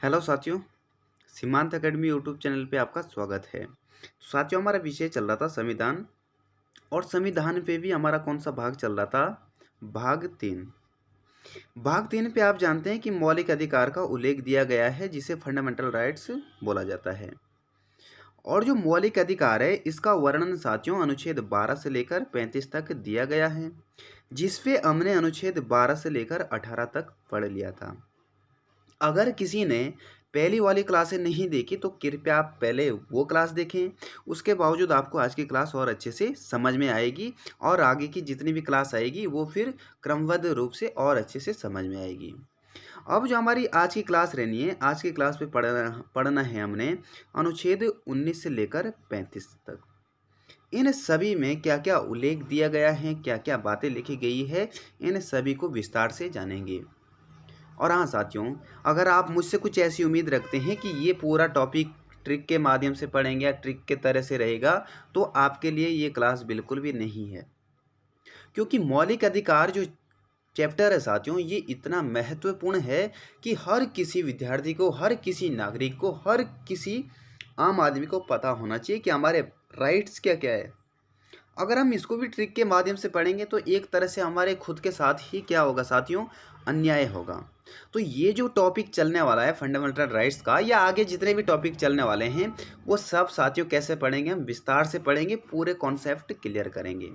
Hello साथियों, सीमांत academy YouTube channel पे आपका स्वागत है। साथियों, हमारा विषय चल रहा था संविधान और संविधान पे भी हमारा कौन सा भाग चल रहा था? भाग 3। भाग 3 पे आप जानते हैं कि मौलिक अधिकार का उल्लेख दिया गया है जिसे फंडामेंटल राइट्स बोला जाता है। और जो मौलिक अधिकार है इसका वर्णन साथियों अनुच्छेद 12 से लेकर 35 तक दिया गया है, जिसपे हमने अनुच्छेद 12 से लेकर 18 तक पढ़ लिया था। अगर किसी ने पहली वाली क्लासें नहीं देखी तो कृपया आप पहले वो क्लास देखें। उसके बावजूद आपको आज की क्लास और अच्छे से समझ में आएगी और आगे की जितनी भी क्लास आएगी वो फिर क्रमबद्ध रूप से और अच्छे से समझ में आएगी। अब जो हमारी आज की क्लास रहनी है, आज की क्लास पे पढ़ना है हमने अनुच्छेद 19 से लेकर 35 तक। इन सभी में क्या क्या उल्लेख दिया गया है, क्या क्या बातें लिखी गई है, इन सभी को विस्तार से जानेंगे। और हाँ साथियों, अगर आप मुझसे कुछ ऐसी उम्मीद रखते हैं कि ये पूरा टॉपिक ट्रिक के माध्यम से पढ़ेंगे या ट्रिक के तरह से रहेगा, तो आपके लिए ये क्लास बिल्कुल भी नहीं है। क्योंकि मौलिक अधिकार जो चैप्टर है साथियों, ये इतना महत्वपूर्ण है कि हर किसी विद्यार्थी को, हर किसी नागरिक को, हर किसी आम आदमी को पता होना चाहिए कि हमारे राइट्स क्या क्या है। अगर हम इसको भी ट्रिक के माध्यम से पढ़ेंगे तो एक तरह से हमारे खुद के साथ ही क्या होगा साथियों, अन्याय होगा। तो ये जो टॉपिक चलने वाला है फंडामेंटल राइट्स का, या आगे जितने भी टॉपिक चलने वाले हैं, वो सब साथियों कैसे पढ़ेंगे, हम विस्तार से पढ़ेंगे, पूरे कॉन्सेप्ट क्लियर करेंगे।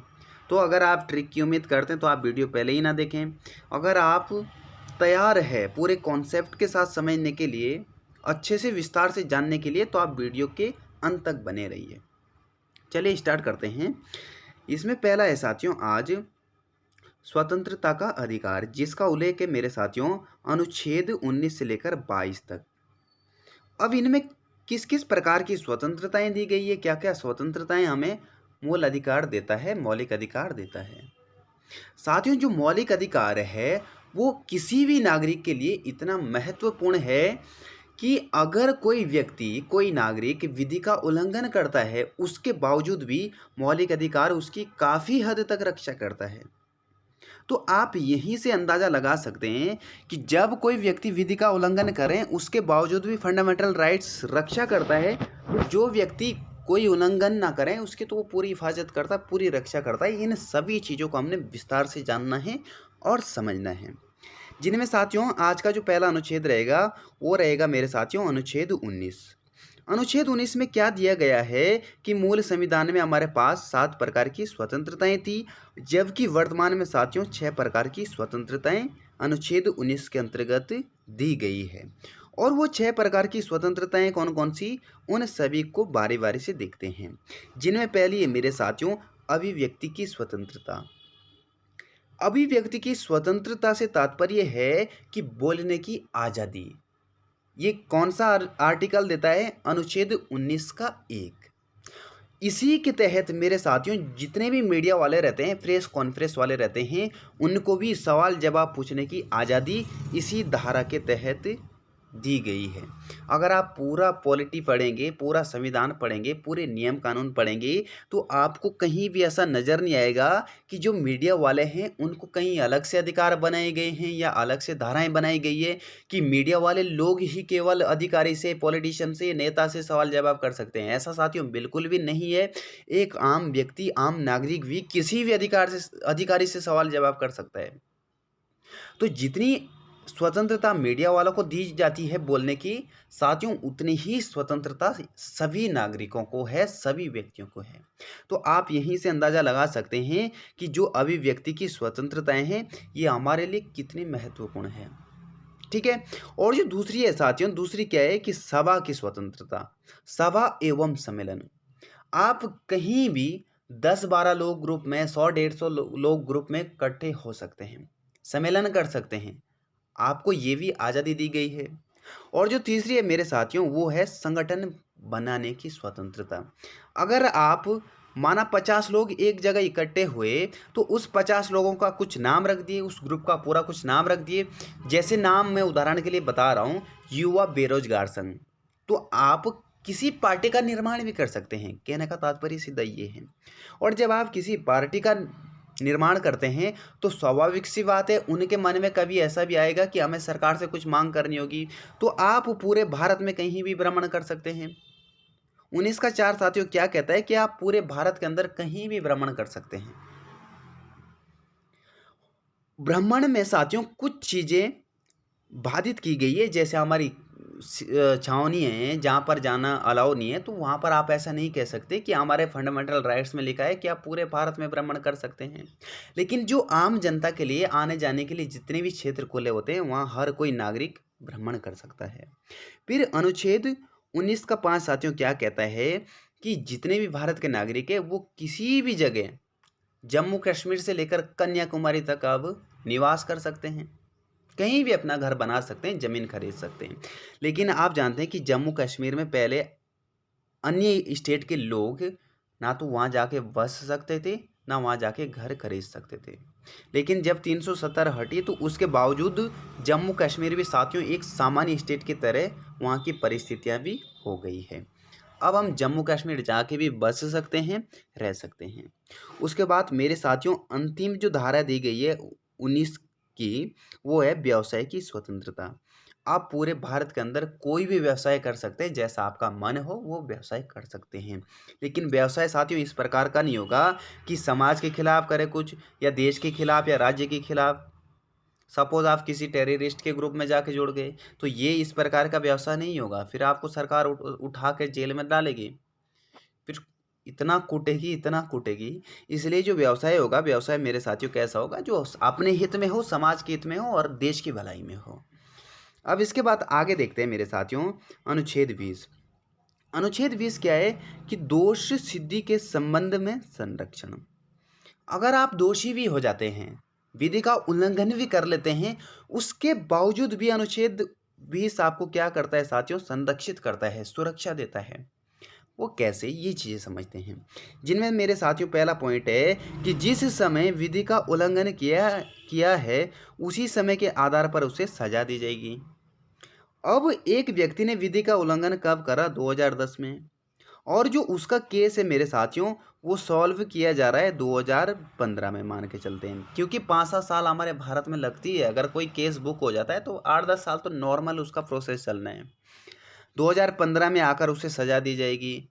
तो अगर आप ट्रिक की उम्मीद करते हैं तो आप वीडियो पहले ही ना देखें। अगर आप तैयार है पूरे कॉन्सेप्ट के साथ समझने के लिए, अच्छे से विस्तार से जानने के लिए, तो आप वीडियो के अंत तक बने रहिए। चलिए स्टार्ट करते हैं। इसमें पहला है साथियों आज स्वतंत्रता का अधिकार, जिसका उल्लेख है मेरे साथियों अनुच्छेद 19 से लेकर 22 तक। अब इनमें किस किस प्रकार की स्वतंत्रताएं दी गई है, क्या क्या स्वतंत्रताएं हमें मूल अधिकार देता है, मौलिक अधिकार देता है। साथियों, जो मौलिक अधिकार है वो किसी भी नागरिक के लिए इतना महत्वपूर्ण है कि अगर कोई व्यक्ति, कोई नागरिक विधि का उल्लंघन करता है, उसके बावजूद भी मौलिक अधिकार उसकी काफ़ी हद तक रक्षा करता है। तो आप यहीं से अंदाज़ा लगा सकते हैं कि जब कोई व्यक्ति विधि का उल्लंघन करें उसके बावजूद भी फंडामेंटल राइट्स रक्षा करता है, तो जो व्यक्ति कोई उल्लंघन ना करें उसकी तो वो पूरी हिफाजत करता है, पूरी रक्षा करता है। इन सभी चीज़ों को हमने विस्तार से जानना है और समझना है, जिनमें साथियों आज का जो पहला अनुच्छेद रहेगा वो रहेगा मेरे साथियों अनुच्छेद 19। अनुच्छेद 19 में क्या दिया गया है कि मूल संविधान में हमारे पास 7 प्रकार की स्वतंत्रताएं थी, जबकि वर्तमान में साथियों 6 प्रकार की स्वतंत्रताएं अनुच्छेद 19 के अंतर्गत दी गई है। और वो 6 प्रकार की स्वतंत्रताएं कौन कौन सी, उन सभी को बारी बारी से देखते हैं। जिनमें पहली है मेरे साथियों अभिव्यक्ति की स्वतंत्रता। अभिव्यक्ति की स्वतंत्रता से तात्पर्य है कि बोलने की आज़ादी। ये कौन सा आर्टिकल देता है, अनुच्छेद 19 का 1। इसी के तहत मेरे साथियों जितने भी मीडिया वाले रहते हैं, प्रेस कॉन्फ्रेंस वाले रहते हैं, उनको भी सवाल जवाब पूछने की आज़ादी इसी धारा के तहत दी गई है। अगर आप पूरा पॉलिटी पढ़ेंगे, पूरा संविधान पढ़ेंगे, पूरे नियम कानून पढ़ेंगे, तो आपको कहीं भी ऐसा नज़र नहीं आएगा कि जो मीडिया वाले हैं उनको कहीं अलग से अधिकार बनाए गए हैं या अलग से धाराएं बनाई गई है कि मीडिया वाले लोग ही केवल अधिकारी से, पॉलिटिशियन से, नेता से सवाल जवाब कर सकते हैं। ऐसा साथियों बिल्कुल भी नहीं है। एक आम व्यक्ति, आम नागरिक भी किसी भी अधिकारी से सवाल जवाब कर सकता है। तो जितनी स्वतंत्रता मीडिया वालों को दी जाती है बोलने की, साथियों उतनी ही स्वतंत्रता सभी नागरिकों को है, सभी व्यक्तियों को है। तो आप यहीं से अंदाज़ा लगा सकते हैं कि जो अभिव्यक्ति की स्वतंत्रताएं हैं ये हमारे लिए कितनी महत्वपूर्ण है। ठीक है। और जो दूसरी है साथियों, दूसरी क्या है कि सभा की स्वतंत्रता। सभा एवं सम्मेलन, आप कहीं भी 10-12 लोग ग्रुप में, 100-150 लोग ग्रुप में इकट्ठे हो सकते हैं, सम्मेलन कर सकते हैं, आपको ये भी आज़ादी दी गई है। और जो तीसरी है मेरे साथियों वो है संगठन बनाने की स्वतंत्रता। अगर आप माना 50 लोग एक जगह इकट्ठे हुए तो उस 50 लोगों का कुछ नाम रख दिए, उस ग्रुप का पूरा कुछ नाम रख दिए। जैसे नाम मैं उदाहरण के लिए बता रहा हूँ, युवा बेरोजगार संघ। तो आप किसी पार्टी का निर्माण भी कर सकते हैं, कहने का तात्पर्य सीधा ये है। और जब आप किसी पार्टी का निर्माण करते हैं तो स्वाभाविक सी बात है उनके मन में कभी ऐसा भी आएगा कि हमें सरकार से कुछ मांग करनी होगी, तो आप पूरे भारत में कहीं भी भ्रमण कर सकते हैं। 19 का 4 साथियों क्या कहता है कि आप पूरे भारत के अंदर कहीं भी भ्रमण कर सकते हैं। भ्रमण में साथियों कुछ चीजें बाधित की गई है, जैसे हमारी छावनी है जहाँ पर जाना अलाउ नहीं है, तो वहाँ पर आप ऐसा नहीं कह सकते कि हमारे फंडामेंटल राइट्स में लिखा है कि आप पूरे भारत में भ्रमण कर सकते हैं। लेकिन जो आम जनता के लिए आने जाने के लिए जितने भी क्षेत्र खुले होते हैं वहाँ हर कोई नागरिक भ्रमण कर सकता है। फिर अनुच्छेद 19 का 5 साथियों क्या कहता है कि जितने भी भारत के नागरिक है वो किसी भी जगह जम्मू कश्मीर से लेकर कन्याकुमारी तक अब निवास कर सकते हैं, कहीं भी अपना घर बना सकते हैं, ज़मीन खरीद सकते हैं। लेकिन आप जानते हैं कि जम्मू कश्मीर में पहले अन्य स्टेट के लोग ना तो वहाँ जाके बस सकते थे ना वहाँ जाके घर खरीद सकते थे। लेकिन जब 370 हटी तो उसके बावजूद जम्मू कश्मीर भी साथियों एक सामान्य स्टेट की तरह वहाँ की परिस्थितियाँ भी हो गई है। अब हम जम्मू कश्मीर जाके भी बस सकते हैं, रह सकते हैं। उसके बाद मेरे साथियों अंतिम जो धारा दी गई है 19 की, वो है व्यवसाय की स्वतंत्रता। आप पूरे भारत के अंदर कोई भी व्यवसाय कर सकते हैं, जैसा आपका मन हो वो व्यवसाय कर सकते हैं। लेकिन व्यवसाय साथियों इस प्रकार का नहीं होगा कि समाज के खिलाफ करें कुछ, या देश के खिलाफ या राज्य के खिलाफ। सपोज आप किसी टेररिस्ट के ग्रुप में जाके जुड़ गए तो ये इस प्रकार का व्यवसाय नहीं होगा, फिर आपको सरकार उठा के जेल में डालेगी, फिर इतना कूटेगी इतना कूटेगी। इसलिए जो व्यवसाय होगा, व्यवसाय मेरे साथियों कैसा होगा जो अपने हित में हो, समाज के हित में हो और देश की भलाई में हो। अब इसके बाद आगे देखते हैं मेरे साथियों अनुच्छेद 20। अनुच्छेद 20 क्या है कि दोष सिद्धि के संबंध में संरक्षण। अगर आप दोषी भी हो जाते हैं, विधि का उल्लंघन भी कर लेते हैं, उसके बावजूद भी अनुच्छेद 20 आपको क्या करता है साथियों, संरक्षित करता है, सुरक्षा देता है। वो कैसे, ये चीज़ें समझते हैं, जिनमें मेरे साथियों पहला पॉइंट है कि जिस समय विधि का उल्लंघन किया है उसी समय के आधार पर उसे सजा दी जाएगी। अब एक व्यक्ति ने विधि का उल्लंघन कब करा, 2010 में, और जो उसका केस है मेरे साथियों वो सॉल्व किया जा रहा है 2015 में, मान के चलते हैं, क्योंकि 5-7 साल हमारे भारत में लगती है। अगर कोई केस बुक हो जाता है तो 8-10 साल तो नॉर्मल उसका प्रोसेस चलना है। 2015 में आकर उसे सजा दी जाएगी।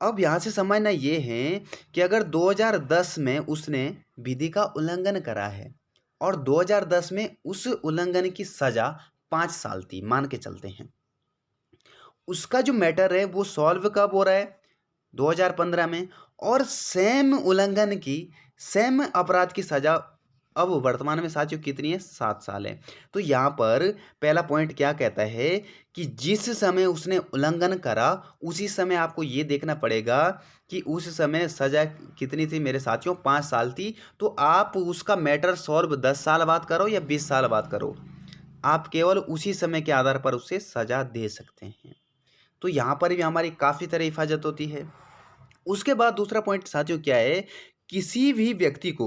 अब यहाँ से समझना ये है कि अगर 2010 में उसने विधि का उल्लंघन करा है और 2010 में उस उल्लंघन की सजा 5 साल थी, मान के चलते हैं, उसका जो मैटर है वो सॉल्व कब हो रहा है, 2015 में, और सेम उल्लंघन की, सेम अपराध की सजा अब वर्तमान में साथियों कितनी है, 7 साल है। तो यहाँ पर पहला पॉइंट क्या कहता है कि जिस समय उसने उल्लंघन करा उसी समय आपको ये देखना पड़ेगा कि उस समय सजा कितनी थी मेरे साथियों, 5 साल थी। तो आप उसका मैटर सॉल्व 10 साल बाद करो या 20 साल बाद करो, आप केवल उसी समय के आधार पर उसे सजा दे सकते हैं। तो यहाँ पर भी हमारी काफ़ी तरह हिफाजत होती है। उसके बाद दूसरा पॉइंट साथियों क्या है, किसी भी व्यक्ति को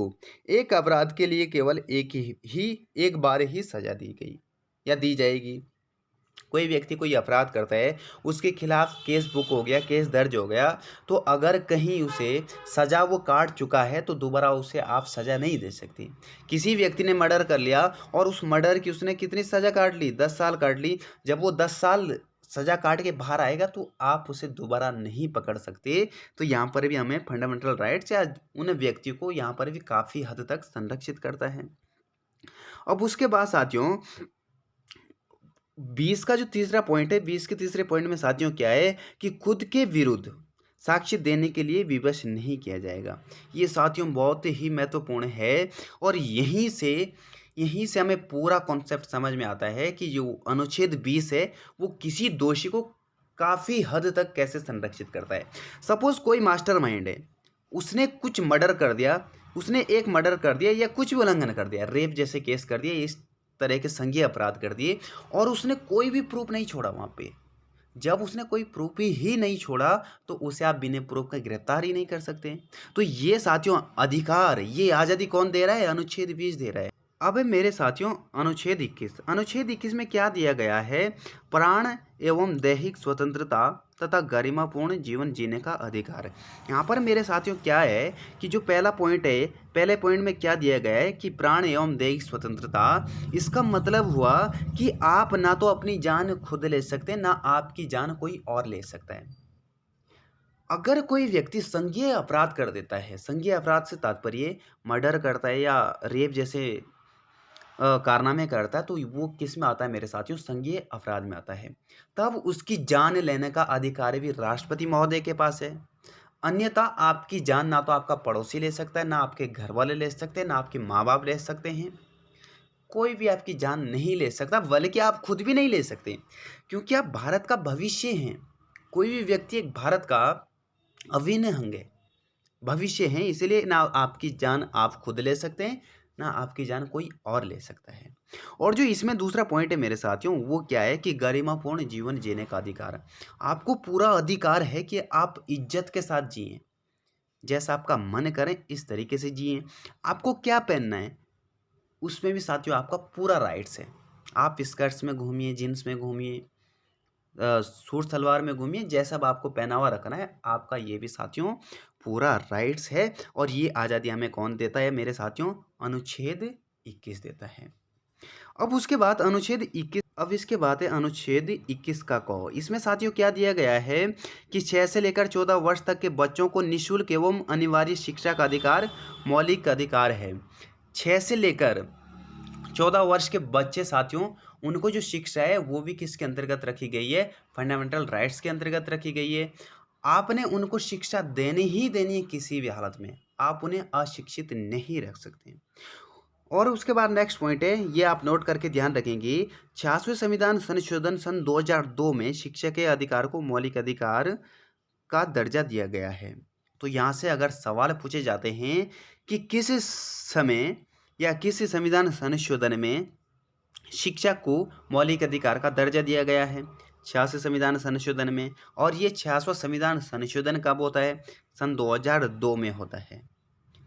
एक अपराध के लिए केवल एक बार ही सजा दी गई या दी जाएगी। कोई व्यक्ति कोई अपराध करता है, उसके खिलाफ केस बुक हो गया, केस दर्ज हो गया, तो अगर कहीं उसे सजा वो काट चुका है तो दोबारा उसे आप सजा नहीं दे सकती। किसी व्यक्ति ने मर्डर कर लिया और उस मर्डर की उसने कितनी सजा काट ली, 10 साल काट ली, जब वो 10 साल सजा काट के बाहर आएगा तो आप उसे दोबारा नहीं पकड़ सकते। तो यहाँ पर भी हमें फंडामेंटल राइट्स या उन व्यक्ति को यहाँ पर भी काफ़ी हद तक संरक्षित करता है। अब उसके बाद साथियों 20 का जो तीसरा पॉइंट है, 20 के तीसरे पॉइंट में साथियों क्या है कि खुद के विरुद्ध साक्ष्य देने के लिए विवश नहीं किया जाएगा। ये साथियों बहुत ही महत्वपूर्ण है और यहीं से हमें पूरा कॉन्सेप्ट समझ में आता है कि जो अनुच्छेद 20 है वो किसी दोषी को काफ़ी हद तक कैसे संरक्षित करता है। सपोज कोई मास्टरमाइंड है, उसने कुछ मर्डर कर दिया, उसने एक मर्डर कर दिया या कुछ भी उल्लंघन कर दिया, रेप जैसे केस कर दिया, इस तरह के संज्ञेय अपराध कर दिए और उसने कोई भी प्रूफ नहीं छोड़ा वहाँ पे। जब उसने कोई प्रूफ ही नहीं छोड़ा तो उसे आप बिना प्रूफ का गिरफ्तार ही नहीं कर सकते। तो ये साथियों अधिकार, ये आज़ादी कौन दे रहा है, अनुच्छेद 20 दे रहा है। अब मेरे साथियों अनुच्छेद 21 में क्या दिया गया है, प्राण एवं दैहिक स्वतंत्रता तथा गरिमापूर्ण जीवन जीने का अधिकार है। यहाँ पर मेरे साथियों क्या है कि जो पहला पॉइंट है, पहले पॉइंट में क्या दिया गया है कि प्राण एवं देह की स्वतंत्रता, इसका मतलब हुआ कि आप ना तो अपनी जान खुद ले सकते हैं, ना आपकी जान कोई और ले सकता है। अगर कोई व्यक्ति संज्ञेय अपराध कर देता है, संज्ञेय अपराध से तात्पर्य मर्डर करता है या रेप जैसे कारनामे करता है, तो वो किस में आता है मेरे साथियों? संज्ञेय अपराध में आता है। तब उसकी जान लेने का अधिकार भी राष्ट्रपति महोदय के पास है। अन्यथा आपकी जान ना तो आपका पड़ोसी ले सकता है, ना आपके घर वाले ले सकते हैं, ना आपके माँ बाप ले सकते हैं। कोई भी आपकी जान नहीं ले सकता, बल्कि आप खुद भी नहीं ले सकते, क्योंकि आप भारत का भविष्य हैं। कोई भी व्यक्ति एक भारत का अभिन्न अंग है, भविष्य है, इसलिए ना आपकी जान आप खुद ले सकते हैं, ना आपकी जान कोई और ले सकता है। और जो इसमें दूसरा पॉइंट है मेरे साथियों, वो क्या है कि गरिमापूर्ण जीवन जीने का अधिकार। आपको पूरा अधिकार है कि आप इज्जत के साथ जिएं, जैसा आपका मन करे इस तरीके से जिएं। आपको क्या पहनना है उसमें भी साथियों आपका पूरा राइट्स है। आप स्कर्ट्स में घूमिए, जीन्स में घूमिए, सूट सलवार में घूमिए, जैसा अब आपको पहनावा रखना है, आपका ये भी साथियों पूरा राइट्स है। और ये आज़ादी हमें कौन देता है मेरे साथियों? अनुच्छेद 21 देता है। अब उसके बाद अनुच्छेद 21, अब इसके बाद है अनुच्छेद 21 का क। इसमें साथियों क्या दिया गया है कि 6 से लेकर 14 वर्ष तक के बच्चों को निःशुल्क एवं अनिवार्य शिक्षा का अधिकार मौलिक अधिकार है। 6 से लेकर 14 वर्ष के बच्चे साथियों, उनको जो शिक्षा है वो भी किसके अंतर्गत रखी गई है? फंडामेंटल राइट्स के अंतर्गत रखी गई है। आपने उनको शिक्षा देनी ही देनी है किसी भी हालत में, आप उन्हें अशिक्षित नहीं रख सकते। और उसके बाद नेक्स्ट पॉइंट है, ये आप नोट करके ध्यान रखेंगे, 66वें संविधान संशोधन सन 2002 में शिक्षा के अधिकार को मौलिक अधिकार का दर्जा दिया गया है। तो यहाँ से अगर सवाल पूछे जाते हैं कि किस समय या किस संविधान संशोधन में शिक्षा को मौलिक अधिकार का दर्जा दिया गया है? 66 संविधान संशोधन में। और ये 66वां संविधान संशोधन कब होता है? सन 2002 में होता है।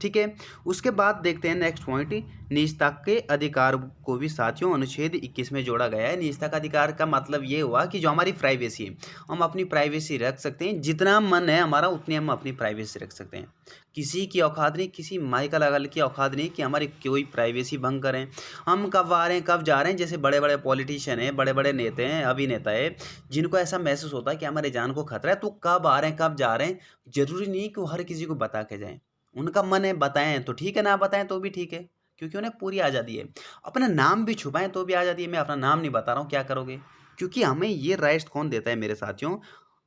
ठीक है। उसके बाद देखते हैं नेक्स्ट पॉइंट, निजता के अधिकार को भी साथियों अनुच्छेद 21 में जोड़ा गया है। निजता का अधिकार का मतलब ये हुआ कि जो हमारी प्राइवेसी है, हम अपनी प्राइवेसी रख सकते हैं, जितना मन है हमारा उतनी हम अपनी प्राइवेसी रख सकते हैं। किसी की औकात नहीं, किसी माइकल अगल की औकात नहीं कि हमारी कोई प्राइवेसी भंग करें। हम कब आ रहे हैं, कब जा रहे हैं, जैसे बड़े बड़े पॉलिटिशियन हैं, बड़े बड़े नेता हैं, अभिनेता है, जिनको ऐसा महसूस होता है कि हमारे जान को खतरा है, तो कब आ रहे हैं, कब जा रहे हैं, जरूरी नहीं कि वो हर किसी को बता के जाएं। उनका मन है बताएं तो ठीक है, ना बताएं तो भी ठीक है, क्योंकि उन्हें पूरी आज़ादी है। अपना नाम भी छुपाएं तो भी आज़ादी है। मैं अपना नाम नहीं बता रहा हूँ, क्या करोगे? क्योंकि हमें ये राइट्स कौन देता है मेरे साथियों?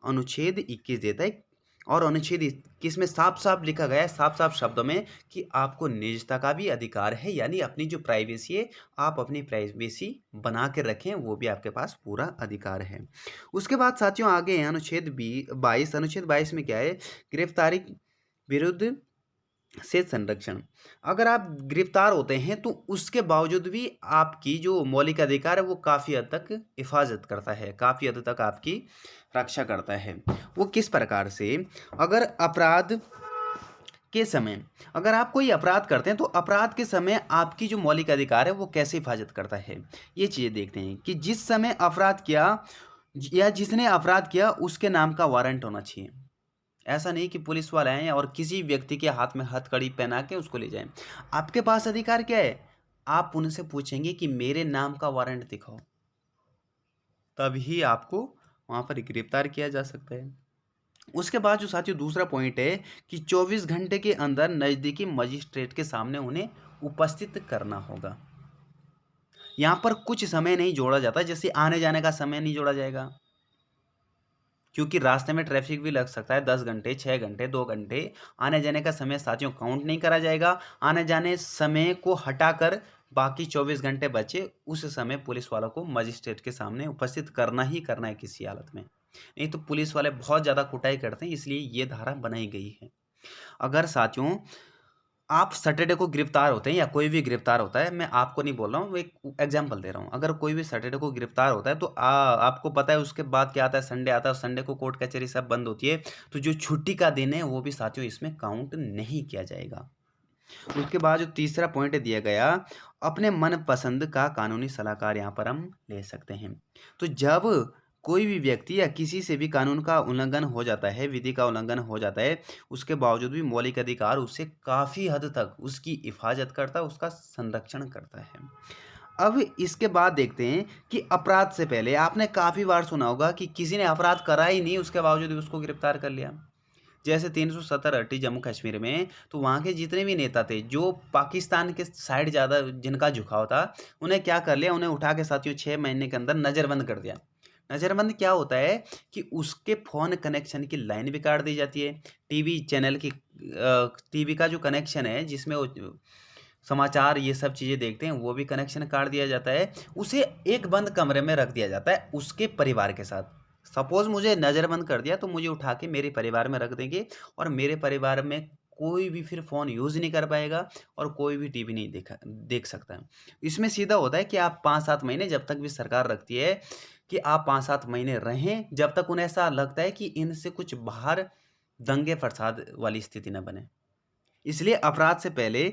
अनुच्छेद 21 देता है। और अनुच्छेद 21 में साफ साफ लिखा गया है, साफ साफ शब्दों में, कि आपको निजता का भी अधिकार है, यानी अपनी जो प्राइवेसी है, आप अपनी प्राइवेसी बना के रखें, वो भी आपके पास पूरा अधिकार है। उसके बाद साथियों आगे हैं अनुच्छेद 22। अनुच्छेद 22 में क्या है? गिरफ्तारी विरुद्ध से संरक्षण। अगर आप गिरफ्तार होते हैं तो उसके बावजूद भी आपकी जो मौलिक अधिकार है वो काफ़ी हद तक हिफाजत करता है, काफ़ी हद तक आपकी रक्षा करता है। वो किस प्रकार से? अगर अपराध के समय, अगर आप कोई अपराध करते हैं तो अपराध के समय आपकी जो मौलिक अधिकार है वो कैसे हिफाजत करता है, ये चीज़ें देखते हैं कि जिस समय अपराध किया या जिसने अपराध किया उसके नाम का वारंट होना चाहिए। ऐसा नहीं कि पुलिस वाले आएँ और किसी व्यक्ति के हाथ में हथकड़ी पहना के उसको ले जाएँ। आपके पास अधिकार क्या है? आप उनसे पूछेंगे कि मेरे नाम का वारंट दिखाओ, तभी आपको वहाँ पर गिरफ्तार किया जा सकता है। उसके बाद जो साथियों दूसरा पॉइंट है कि 24 घंटे के अंदर नज़दीकी मजिस्ट्रेट के सामने उन्हें उपस्थित करना होगा। यहाँ पर कुछ समय नहीं जोड़ा जाता, जैसे आने जाने का समय नहीं जोड़ा जाएगा, क्योंकि रास्ते में ट्रैफिक भी लग सकता है। 10 घंटे, 6 घंटे, 2 घंटे आने जाने का समय साथियों काउंट नहीं करा जाएगा। आने जाने समय को हटाकर बाकी 24 घंटे बचे, उस समय पुलिस वालों को मजिस्ट्रेट के सामने उपस्थित करना ही करना है किसी हालत में। नहीं तो पुलिस वाले बहुत ज़्यादा कुटाई करते हैं, इसलिए ये धारा बनाई गई है। अगर साथियों आप सैटरडे को गिरफ्तार होते हैं या कोई भी गिरफ्तार होता है, मैं आपको नहीं बोल रहा हूँ, एक एग्जांपल दे रहा हूँ। अगर कोई भी सैटरडे को गिरफ्तार होता है तो आपको पता है उसके बाद क्या आता है? संडे आता है, और संडे को कोर्ट कचहरी सब बंद होती है, तो जो छुट्टी का दिन है वो भी साथियों इसमें काउंट नहीं किया जाएगा। उसके बाद जो तीसरा पॉइंट दिया गया, अपने मन पसंद का कानूनी सलाहकार यहाँ पर हम ले सकते हैं। तो जब कोई भी व्यक्ति या किसी से भी कानून का उल्लंघन हो जाता है, विधि का उल्लंघन हो जाता है, उसके बावजूद भी मौलिक अधिकार उससे काफ़ी हद तक उसकी हिफाज़त करता है, उसका संरक्षण करता है। अब इसके बाद देखते हैं कि अपराध से पहले आपने काफ़ी बार सुना होगा कि किसी ने अपराध करा ही नहीं, उसके बावजूद भी उसको गिरफ्तार कर लिया। जैसे 370 हटी जम्मू कश्मीर में, तो वहाँ के जितने भी नेता थे जो पाकिस्तान के साइड ज़्यादा जिनका झुकाव था, उन्हें क्या कर लिया, उन्हें उठा के साथियों 6 महीने के अंदर नज़रबंद कर दिया। नज़रबंद क्या होता है कि उसके फ़ोन कनेक्शन की लाइन भी काट दी जाती है। टीवी चैनल की टीवी का जो कनेक्शन है जिसमें वो समाचार ये सब चीज़ें देखते हैं, वो भी कनेक्शन काट दिया जाता है। उसे एक बंद कमरे में रख दिया जाता है उसके परिवार के साथ। सपोज़ मुझे नज़रबंद कर दिया तो मुझे उठा के मेरे परिवार में रख देंगे और मेरे परिवार में कोई भी फिर फ़ोन यूज़ नहीं कर पाएगा और कोई भी टीवी नहीं देख सकता है। इसमें सीधा होता है कि आप 5-7 महीने जब तक भी सरकार रखती है कि आप 5-7 महीने रहें, जब तक उन्हें ऐसा लगता है कि इनसे कुछ बाहर दंगे-फ़साद वाली स्थिति ना बने। इसलिए अपराध से पहले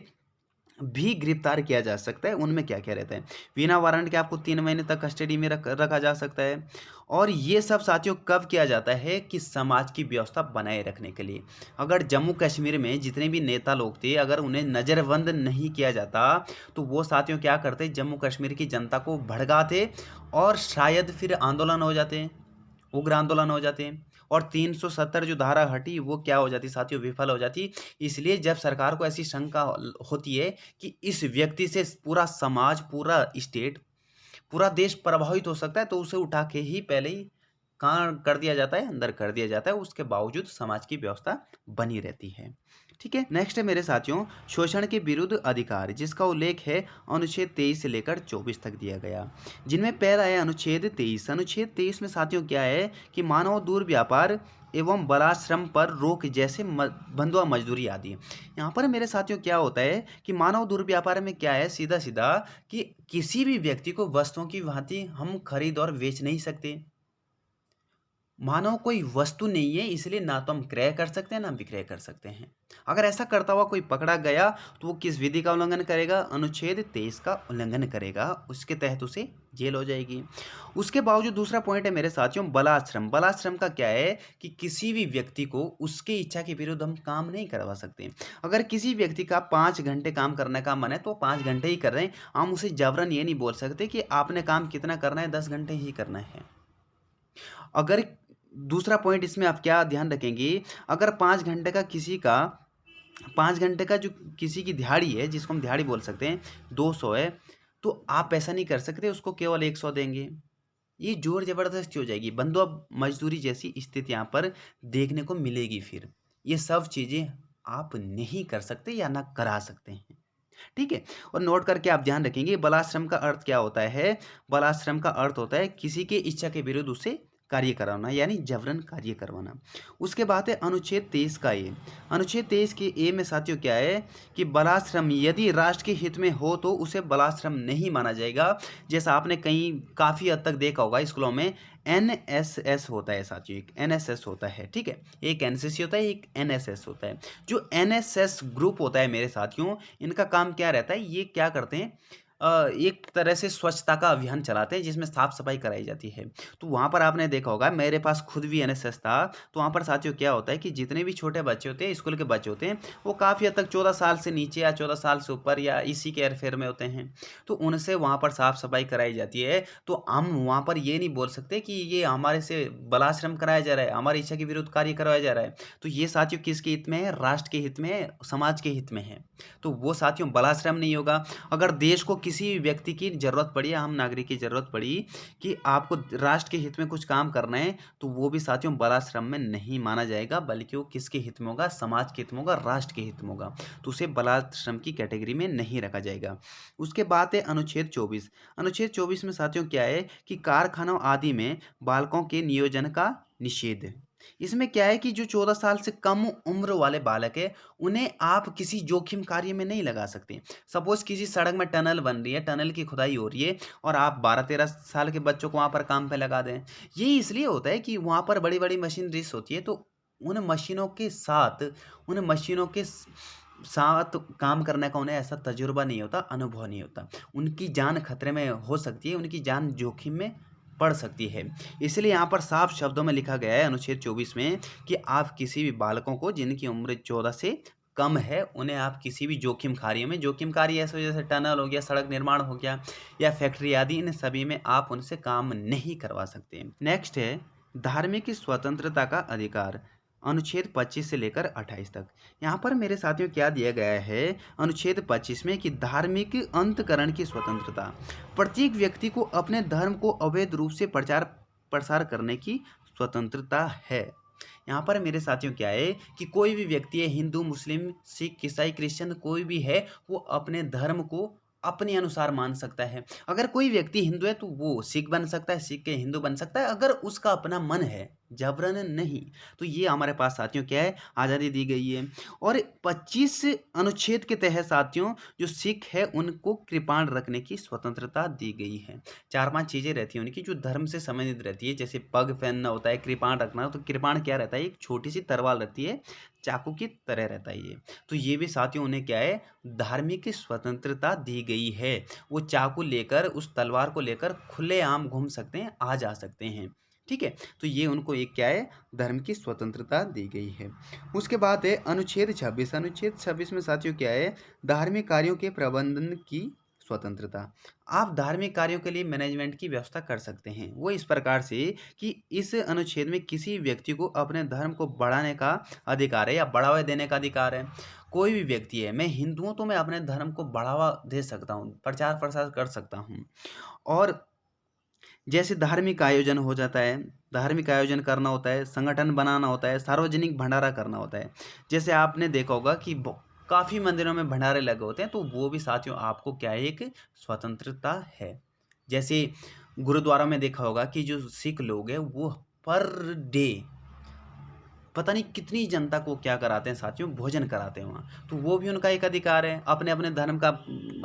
भी गिरफ्तार किया जा सकता है। उनमें क्या-क्या रहता है? बिना वारंट के आपको 3 महीने तक कस्टडी में रखा जा सकता है और ये सब साथियों कब किया जाता है कि समाज की व्यवस्था बनाए रखने के लिए। अगर जम्मू कश्मीर में जितने भी नेता लोग थे, अगर उन्हें नज़रबंद नहीं किया जाता, तो वो साथियों क्या करते, जम्मू कश्मीर की जनता को भड़काते और शायद फिर आंदोलन हो जाते, उग्र आंदोलन हो जाते हैं और 370 जो धारा हटी वो क्या हो जाती साथियों, विफल हो जाती। इसलिए जब सरकार को ऐसी शंका होती है कि इस व्यक्ति से पूरा समाज, पूरा स्टेट, पूरा देश प्रभावित हो सकता है, तो उसे उठा के ही पहले ही कहाँ कर दिया जाता है, अंदर कर दिया जाता है। उसके बावजूद समाज की व्यवस्था बनी रहती है। ठीक है, नेक्स्ट है मेरे साथियों शोषण के विरुद्ध अधिकार, जिसका उल्लेख है अनुच्छेद 23 से लेकर 24 तक दिया गया। जिनमें पहला है अनुच्छेद 23। अनुच्छेद 23 में साथियों क्या है कि मानव दुर्व्यापार एवं बलाश्रम पर रोक, जैसे बंधुआ मजदूरी आदि। यहाँ पर मेरे साथियों क्या होता है कि मानव दुर्व्यापार में क्या है, सीधा सीधा कि किसी भी व्यक्ति को वस्तुओं की भांति हम खरीद और बेच नहीं सकते। मानव कोई वस्तु नहीं है, इसलिए ना तो हम क्रय कर सकते हैं ना विक्रय कर सकते हैं। अगर ऐसा करता हुआ कोई पकड़ा गया तो वो किस विधि का उल्लंघन करेगा, अनुच्छेद 23 का उल्लंघन करेगा, उसके तहत उसे जेल हो जाएगी। उसके बावजूद दूसरा पॉइंट है मेरे साथियों बलाश्रम। बलाश्रम का क्या है कि किसी भी व्यक्ति को उसकी इच्छा के विरुद्ध हम काम नहीं करवा सकते। अगर किसी व्यक्ति का 5 घंटे काम करने का मन है तो 5 घंटे ही कर रहे हैं, हम उसे जबरन ये नहीं बोल सकते कि आपने काम कितना करना है, 10 घंटे ही करना है। अगर दूसरा पॉइंट इसमें आप क्या ध्यान रखेंगे, अगर 5 घंटे का किसी का 5 घंटे का जो किसी की दिहाड़ी है, जिसको हम दिहाड़ी बोल सकते हैं, 200 है, तो आप ऐसा नहीं कर सकते, उसको केवल 100 देंगे। ये जोर जबरदस्ती हो जाएगी, बंधुआ मजदूरी जैसी स्थिति यहाँ पर देखने को मिलेगी। फिर ये सब चीज़ें आप नहीं कर सकते या ना करा सकते हैं। ठीक है, और नोट करके आप ध्यान रखेंगे बलाश्रम का अर्थ क्या होता है। बलाश्रम का अर्थ होता है किसी के इच्छा के विरुद्ध उसे कार्य कराना, यानी जबरन कार्य करवाना। उसके बाद है अनुच्छेद 23 का ए। अनुच्छेद 23 के ए में साथियों क्या है कि बलाश्रम यदि राष्ट्र के हित में हो तो उसे बलाश्रम नहीं माना जाएगा। जैसा आपने कहीं काफ़ी हद तक देखा होगा स्कूलों में एनएसएस होता है साथियों, एक एनएसएस होता है। ठीक है, एक एनसीसी होता है, एक एनएसएस होता है। जो एनएसएस ग्रुप होता है मेरे साथियों, इनका काम क्या रहता है, ये क्या करते हैं, एक तरह से स्वच्छता का अभियान चलाते हैं जिसमें साफ सफाई कराई जाती है। तो वहाँ पर आपने देखा होगा, मेरे पास खुद भी एनएसएस था, तो वहाँ पर साथियों क्या होता है कि जितने भी छोटे बच्चे होते हैं, स्कूल के बच्चे होते हैं, वो काफ़ी हद तक 14 साल से नीचे या 14 साल से ऊपर या इसी के हेर-फेर में होते हैं। तो उनसे वहाँ पर साफ सफाई कराई जाती है। तो हम वहाँ पर ये नहीं बोल सकते कि ये हमारे से बलाश्रम कराया जा रहा है, हमारी इच्छा के विरुद्ध कार्य करवाया जा रहा है। तो ये साथियों किसके हित में है, राष्ट्र के हित में है, समाज के हित में है। तो वो साथियों बलाश्रम नहीं होगा। अगर देश को किसी भी व्यक्ति की ज़रूरत पड़ी, आम नागरिक की ज़रूरत पड़ी कि आपको राष्ट्र के हित में कुछ काम करना है, तो वो भी साथियों बलाश्रम में नहीं माना जाएगा, बल्कि वो किसके हित में होगा, समाज के हित में होगा, राष्ट्र के हित में होगा। तो उसे बलाश्रम की कैटेगरी में नहीं रखा जाएगा। उसके बाद है अनुच्छेद 24। अनुच्छेद 24 में साथियों क्या है कि कारखानों आदि में बालकों के नियोजन का निषेध है। इसमें क्या है कि जो 14 साल से कम उम्र वाले बालक है, उन्हें आप किसी जोखिम कार्य में नहीं लगा सकते। सपोज़ किसी सड़क में टनल बन रही है, टनल की खुदाई हो रही है और आप 12-13 साल के बच्चों को वहाँ पर काम पे लगा दें। ये इसलिए होता है कि वहाँ पर बड़ी-बड़ी मशीनरीज़ होती है, तो उन मशीनों के साथ उन मशीनों के साथ काम करने का उन्हें ऐसा तजुर्बा नहीं होता, अनुभव नहीं होता। उनकी जान खतरे में हो सकती है, उनकी जान जोखिम में पढ़ सकती है। इसलिए यहाँ पर साफ शब्दों में लिखा गया है अनुच्छेद 24 में कि आप किसी भी बालकों को जिनकी उम्र 14 से कम है उन्हें आप किसी भी जोखिम कार्य में, जोखिम कार्य ऐसे जैसे टनल हो गया, सड़क निर्माण हो गया या फैक्ट्री आदि, इन सभी में आप उनसे काम नहीं करवा सकते। नेक्स्ट है धार्मिक स्वतंत्रता का अधिकार, अनुच्छेद 25 से लेकर 28 तक। यहाँ पर मेरे साथियों क्या दिया गया है अनुच्छेद 25 में कि धार्मिक अंतकरण की स्वतंत्रता, प्रत्येक व्यक्ति को अपने धर्म को अवैध रूप से प्रचार प्रसार करने की स्वतंत्रता है। यहाँ पर मेरे साथियों क्या है कि कोई भी व्यक्ति है, हिंदू, मुस्लिम, सिख, ईसाई, क्रिश्चियन, कोई भी है, वो अपने धर्म को अपने अनुसार मान सकता है। अगर कोई व्यक्ति हिंदू है तो वो सिख बन सकता है, सिख के हिंदू बन सकता है, अगर उसका अपना मन है, जबरन नहीं। तो ये हमारे पास साथियों क्या है, आज़ादी दी गई है। और 25 अनुच्छेद के तहत साथियों जो सिख है उनको कृपाण रखने की स्वतंत्रता दी गई है। 4-5 चीज़ें रहती हैं उनकी जो धर्म से संबंधित रहती है, जैसे पग पहनना होता है, कृपाण रखना। तो कृपाण क्या रहता है, एक छोटी सी तलवार रहती है, चाकू की तरह रहता है ये। तो ये भी साथियों उन्हें क्या है, धार्मिक स्वतंत्रता दी गई है। वो चाकू लेकर, उस तलवार को लेकर खुलेआम घूम सकते हैं, आ जा सकते हैं। ठीक है, तो ये उनको एक क्या है, धर्म की स्वतंत्रता दी गई है। उसके बाद है अनुच्छेद 26। अनुच्छेद 26 में साथियों क्या है, धार्मिक कार्यों के प्रबंधन की स्वतंत्रता। आप धार्मिक कार्यों के लिए मैनेजमेंट की व्यवस्था कर सकते हैं। वो इस प्रकार से कि इस अनुच्छेद में किसी व्यक्ति को अपने धर्म को बढ़ाने का अधिकार है या बढ़ावा देने का अधिकार है। कोई भी व्यक्ति है, मैं हिंदू हूँ तो मैं अपने धर्म को बढ़ावा दे सकता हूँ, प्रचार प्रसार कर सकता हूँ। और जैसे धार्मिक आयोजन हो जाता है, धार्मिक आयोजन करना होता है, संगठन बनाना होता है, सार्वजनिक भंडारा करना होता है। जैसे आपने देखा होगा कि काफ़ी मंदिरों में भंडारे लगे होते हैं, तो वो भी साथियों आपको क्या है, एक स्वतंत्रता है। जैसे गुरुद्वारा में देखा होगा कि जो सिख लोग हैं वो पर डे पता नहीं कितनी जनता को क्या कराते हैं साथियों, भोजन कराते हैं वहाँ। तो वो भी उनका एक अधिकार है, अपने अपने धर्म का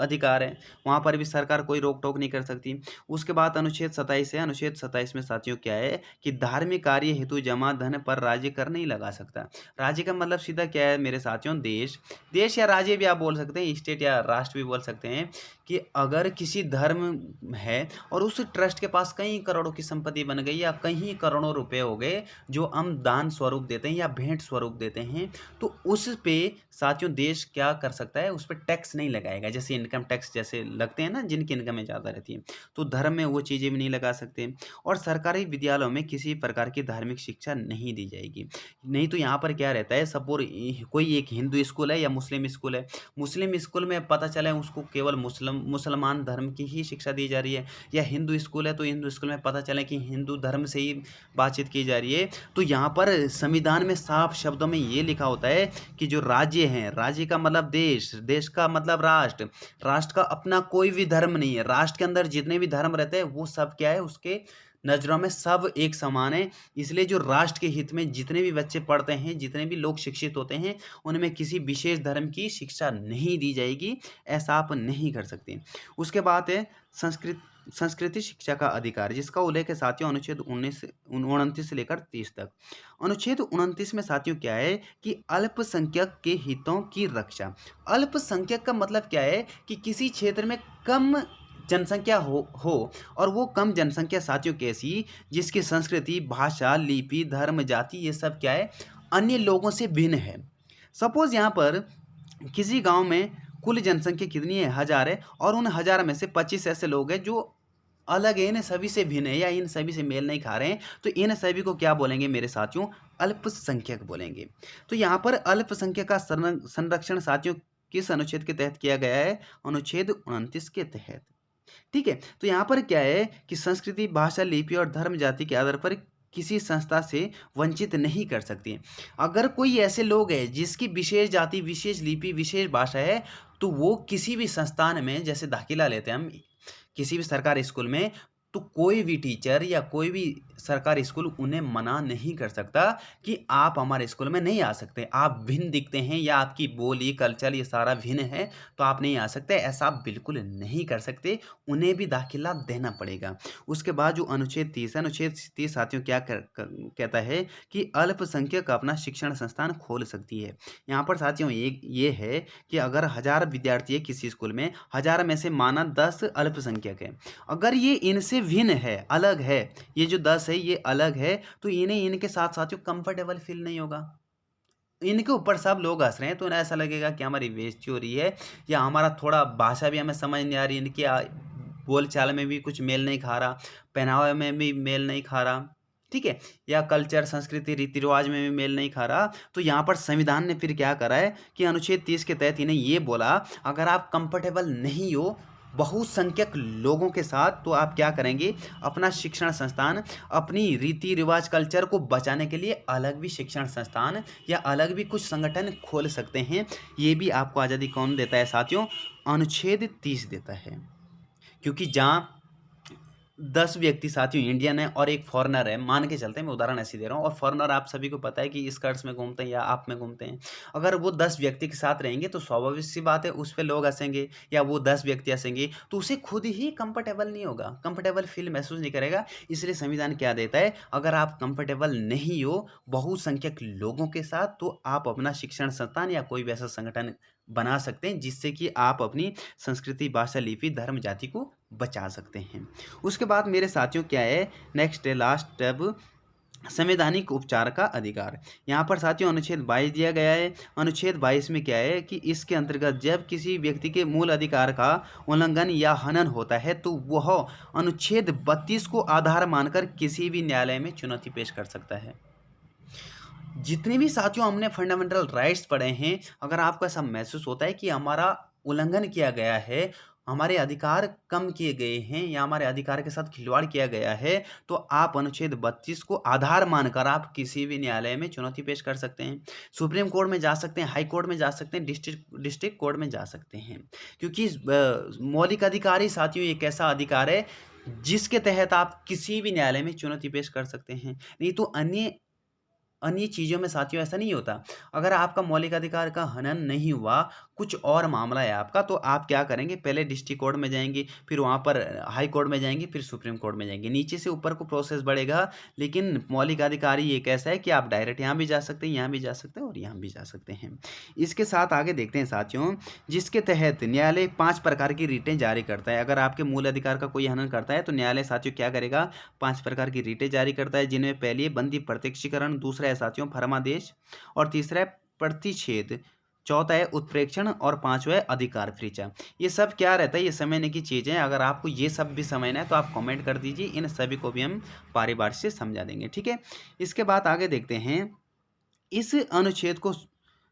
अधिकार है, वहाँ पर भी सरकार कोई रोक टोक नहीं कर सकती। उसके बाद अनुच्छेद 27 है। अनुच्छेद 27 में साथियों क्या है कि धार्मिक कार्य हेतु जमा धन पर राज्य कर नहीं लगा सकता। राज्य का मतलब सीधा क्या है मेरे साथियों, देश, देश या राज्य भी आप बोल सकते हैं, स्टेट या राष्ट्र भी बोल सकते हैं। कि अगर किसी धर्म है और उस ट्रस्ट के पास कई करोड़ों की संपत्ति बन गई या कई करोड़ों रुपए हो गए जो हम दान स्वरूप देते हैं या भेंट स्वरूप देते हैं, तो उस पे साथियों देश क्या कर सकता है, उस पर टैक्स नहीं लगाएगा। जैसे इनकम टैक्स जैसे लगते हैं ना, जिनकी इनकम ज़्यादा रहती है, तो धर्म में वो चीज़ें भी नहीं लगा सकते। और सरकारी विद्यालयों में किसी प्रकार की धार्मिक शिक्षा नहीं दी जाएगी। नहीं तो यहाँ पर क्या रहता है, सपोज कोई एक हिंदू स्कूल है या मुस्लिम स्कूल है, मुस्लिम स्कूल में पता चला है उसको केवल मुसलमान धर्म की ही शिक्षा दी जा रही है, या हिंदू स्कूल है तो हिंदू स्कूल में पता चला कि हिंदू धर्म से ही बातचीत की जा रही है। तो यहाँ पर संविधान में साफ शब्दों में ये लिखा होता है कि जो राज्य हैं, राज्य का मतलब देश, देश का मतलब राष्ट्र, राष्ट्र का अपना कोई भी धर्म नहीं है, राष्ट्र के अंदर जितने भी धर्म रहते हैं वो सब क्या है, उसके नज़रों में सब एक समान है। इसलिए जो राष्ट्र के हित में जितने भी बच्चे पढ़ते हैं, जितने भी लोग शिक्षित होते हैं, उनमें किसी विशेष धर्म की शिक्षा नहीं दी जाएगी, ऐसा आप नहीं कर सकते। उसके बाद है संस्कृति शिक्षा का अधिकार, जिसका उल्लेख है साथियों अनुच्छेद 29 से लेकर 30 तक। अनुच्छेद 29 में साथियों क्या है कि अल्पसंख्यक के हितों की रक्षा। अल्पसंख्यक का मतलब क्या है कि किसी क्षेत्र में कम जनसंख्या हो और वो कम जनसंख्या साथियों कैसी, जिसकी संस्कृति, भाषा, लिपि, धर्म, जाति ये सब क्या है, अन्य लोगों से भिन्न है। सपोज यहाँ पर किसी गांव में कुल जनसंख्या कितनी है, 1000 है, और उन 1000 में से 25 ऐसे लोग हैं जो अलग है, इन सभी से भिन्न है या इन सभी से मेल नहीं खा रहे हैं, तो इन सभी को क्या बोलेंगे मेरे साथियों, अल्पसंख्यक बोलेंगे। तो यहाँ पर अल्पसंख्यक का संरक्षण साथियों किस अनुच्छेद के तहत किया गया है, अनुच्छेद 29 के तहत। ठीक है, तो यहाँ पर क्या है कि संस्कृति, भाषा, लिपि और धर्म जाति के आधार पर किसी संस्था से वंचित नहीं कर सकती है। अगर कोई ऐसे लोग हैं जिसकी विशेष जाति, विशेष लिपि, विशेष भाषा है, तो वो किसी भी संस्थान में जैसे दाखिला लेते हैं हम किसी भी सरकारी स्कूल में, तो कोई भी टीचर या कोई भी सरकारी स्कूल उन्हें मना नहीं कर सकता कि आप हमारे स्कूल में नहीं आ सकते। आप भिन्न दिखते हैं या आपकी बोली, कल्चर ये सारा भिन्न है, तो आप नहीं आ सकते, ऐसा आप बिल्कुल नहीं कर सकते। उन्हें भी दाखिला देना पड़ेगा। उसके बाद जो अनुच्छेद 30 है, अनुच्छेद 30 साथियों क्या कहता है कि अल्पसंख्यक अपना शिक्षण संस्थान खोल सकती है। यहाँ पर साथियों ये है कि अगर 1000 विद्यार्थी है किसी स्कूल में, 1000 में से माना 10 अल्पसंख्यक है। अगर ये इनसे भिन्न है, अलग है, ये जो 10 है ये अलग है, तो इन्हें इनके साथ साथियों कंफर्टेबल फील नहीं होगा। इनके ऊपर सब लोग हंस रहे हैं तो उन्हें ऐसा लगेगा कि हमारी बेइज्जती हो रही है, या हमारा थोड़ा भाषा भी हमें समझ नहीं आ रही, इनकी बोल चाल में भी कुछ मेल नहीं खा रहा, पहनावे में भी मेल नहीं खा रहा, ठीक है, या कल्चर, संस्कृति, रीति रिवाज में भी मेल नहीं खा रहा। तो यहाँ पर संविधान ने फिर क्या करा है कि अनुच्छेद 30 के तहत इन्हें ये बोला, अगर आप कंफर्टेबल नहीं हो बहुसंख्यक लोगों के साथ, तो आप क्या करेंगे, अपना शिक्षण संस्थान, अपनी रीति रिवाज, कल्चर को बचाने के लिए अलग भी शिक्षण संस्थान या अलग भी कुछ संगठन खोल सकते हैं। ये भी आपको आज़ादी कौन देता है साथियों? अनुच्छेद 30 देता है। क्योंकि जहाँ 10 व्यक्ति साथियों इंडियन है और एक फॉरेनर है, मान के चलते हैं, मैं उदाहरण ऐसे दे रहा हूँ, और फॉरेनर आप सभी को पता है कि स्कर्ट्स में घूमते हैं या आप में घूमते हैं। अगर वो 10 व्यक्ति के साथ रहेंगे तो स्वाभाविक सी बात है उस पे लोग हंसेंगे, या वो 10 व्यक्ति हंसेंगे, तो उसे खुद ही कंफर्टेबल नहीं होगा, कंफर्टेबल फील महसूस नहीं करेगा। इसलिए संविधान क्या देता है, अगर आप कंफर्टेबल नहीं हो बहुसंख्यक लोगों के साथ, तो आप अपना शिक्षण संस्थान या कोई भी ऐसा संगठन बना सकते हैं जिससे कि आप अपनी संस्कृति, भाषा, लिपि, धर्म, जाति को बचा सकते हैं। उसके बाद मेरे साथियों क्या है, नेक्स्ट है लास्ट अब संवैधानिक उपचार का अधिकार। यहाँ पर साथियों अनुच्छेद 22 दिया गया है। अनुच्छेद 22 में क्या है कि इसके अंतर्गत जब किसी व्यक्ति के मूल अधिकार का उल्लंघन या हनन होता है तो वह अनुच्छेद 32 को आधार मानकर किसी भी न्यायालय में चुनौती पेश कर सकता है। जितने भी साथियों हमने फंडामेंटल राइट्स पढ़े हैं, अगर आपको ऐसा महसूस होता है कि हमारा उल्लंघन किया गया है, हमारे अधिकार कम किए गए हैं या हमारे अधिकार के साथ खिलवाड़ किया गया है, तो आप अनुच्छेद 32 को आधार मानकर आप किसी भी न्यायालय में चुनौती पेश कर सकते हैं। सुप्रीम कोर्ट में जा सकते हैं, हाई कोर्ट में जा सकते हैं, डिस्ट्रिक्ट कोर्ट में जा सकते हैं। क्योंकि मौलिक अधिकार ही साथियों एक ऐसा अधिकार है जिसके तहत आप किसी भी न्यायालय में चुनौती पेश कर सकते हैं। नहीं तो अन्य चीज़ों में साथियों ऐसा नहीं होता। अगर आपका मौलिक अधिकार का हनन नहीं हुआ, कुछ और मामला है आपका, तो आप क्या करेंगे, पहले डिस्ट्रिक्ट कोर्ट में जाएंगे, फिर वहाँ पर हाई कोर्ट में जाएंगे, फिर सुप्रीम कोर्ट में जाएंगे, नीचे से ऊपर को प्रोसेस बढ़ेगा। लेकिन मौलिक अधिकार ही एक ऐसा है कि आप डायरेक्ट यहाँ भी जा सकते हैं, यहाँ भी जा सकते हैं और यहाँ भी जा सकते हैं। इसके साथ आगे देखते हैं साथियों, जिसके तहत न्यायालय 5 प्रकार की रिटें जारी करता है। अगर आपके मूल अधिकार का कोई हनन करता है तो न्यायालय साथियों क्या करेगा, 5 प्रकार की रिटें जारी करता है, जिनमें पहली है बंदी प्रत्यक्षीकरण, दूसरा है साथियों फरमादेश, और तीसरा है प्रतिषेध, चौथा है उत्प्रेक्षण, और पांचवा है अधिकार फ्रीचा। ये सब क्या रहता है, ये समझने की चीज़ें हैं। अगर आपको ये सब भी समझना है तो आप कमेंट कर दीजिए, इन सभी को भी हम परिभाषा से समझा देंगे, ठीक है। इसके बाद आगे देखते हैं, इस अनुच्छेद को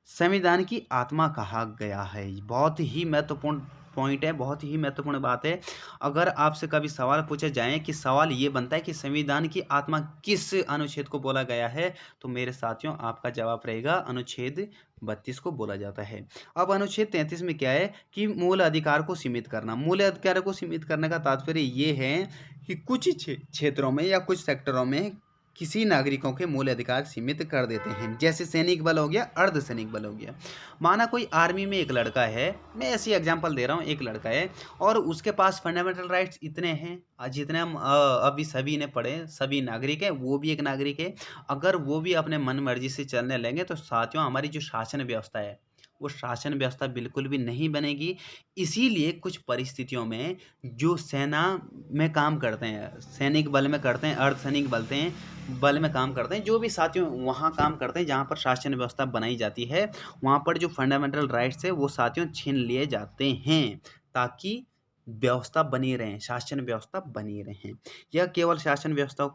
संविधान की आत्मा कहा गया है। बहुत ही महत्वपूर्ण पॉइंट है, बहुत ही महत्वपूर्ण बात है। अगर आपसे कभी सवाल पूछे जाए कि सवाल ये बनता है कि संविधान की आत्मा किस अनुच्छेद को बोला गया है, तो मेरे साथियों आपका जवाब रहेगा अनुच्छेद 32 को बोला जाता है। अब अनुच्छेद 33 में क्या है कि मूल अधिकार को सीमित करना। मूल अधिकार को सीमित करने का तात्पर्य ये है कि कुछ क्षेत्रों में या कुछ सेक्टरों में किसी नागरिकों के मूल अधिकार सीमित कर देते हैं। जैसे सैनिक बल हो गया, अर्धसैनिक बल हो गया। माना कोई आर्मी में एक लड़का है, मैं ऐसी एग्जांपल दे रहा हूँ, एक लड़का है और उसके पास फंडामेंटल राइट्स इतने हैं जितने हम अभी सभी ने पढ़े, सभी नागरिक हैं, वो भी एक नागरिक है। अगर वो भी अपने मन मर्जी से चलने लगेंगे तो साथियों हमारी जो शासन व्यवस्था है वो शासन व्यवस्था बिल्कुल भी नहीं बनेगी। इसीलिए कुछ परिस्थितियों में जो सेना में काम करते हैं, सैनिक बल में करते हैं, अर्धसैनिक बल में काम करते हैं, जो भी साथियों वहाँ काम करते हैं जहाँ पर शासन व्यवस्था बनाई जाती है, वहाँ पर जो फंडामेंटल राइट्स है वो साथियों छीन लिए जाते हैं, ताकि व्यवस्था बनी रहे, शासन व्यवस्था बनी रहे। यह केवल शासन व्यवस्था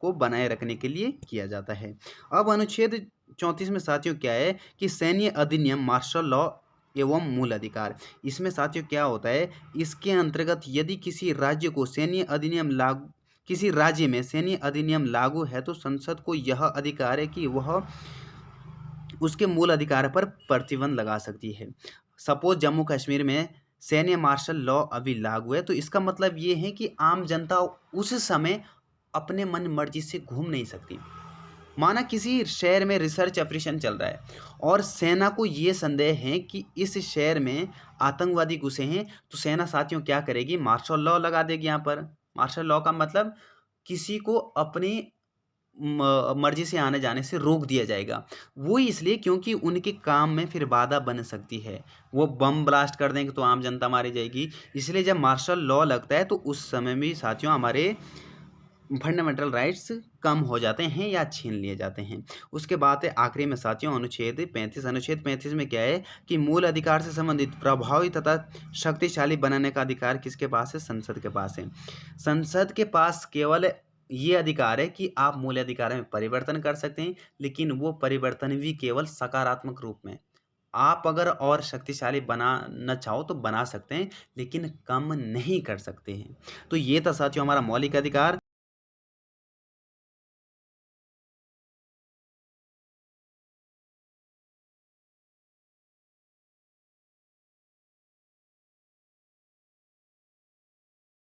को बनाए रखने के लिए किया जाता है। अब अनुच्छेद 34 में साथियों क्या है कि सैन्य अधिनियम, मार्शल लॉ एवं मूल अधिकार। इसमें साथियों क्या होता है, इसके अंतर्गत यदि किसी राज्य में सैन्य अधिनियम लागू है तो संसद को यह अधिकार है कि वह उसके मूल अधिकार पर प्रतिबंध लगा सकती है। सपोज जम्मू कश्मीर में सैन्य मार्शल लॉ अभी लागू है, तो इसका मतलब ये है कि आम जनता उस समय अपने मन मर्जी से घूम नहीं सकती। माना किसी शहर में रिसर्च ऑपरेशन चल रहा है और सेना को ये संदेह है कि इस शहर में आतंकवादी घुसे हैं, तो सेना साथियों क्या करेगी, मार्शल लॉ लगा देगी यहाँ पर। मार्शल लॉ का मतलब किसी को अपनी मर्जी से आने जाने से रोक दिया जाएगा। वो इसलिए क्योंकि उनके काम में फिर बाधा बन सकती है। वो बम ब्लास्ट कर देंगे तो आम जनता मारी जाएगी। इसलिए जब मार्शल लॉ लगता है तो उस समय भी साथियों हमारे फंडामेंटल राइट्स कम हो जाते हैं या छीन लिए जाते हैं। उसके बाद है आखिरी में साथियों अनुच्छेद 35। अनुच्छेद 35 में क्या है कि मूल अधिकार से संबंधित प्रभावी तथा शक्तिशाली बनाने का अधिकार किसके पास है, संसद के पास है। संसद के पास केवल ये अधिकार है कि आप मूल अधिकार में परिवर्तन कर सकते हैं, लेकिन वो परिवर्तन भी केवल सकारात्मक रूप में। आप अगर और शक्तिशाली बनाना चाहो तो बना सकते हैं, लेकिन कम नहीं कर सकते हैं। तो ये था साथियों हमारा मौलिक अधिकार।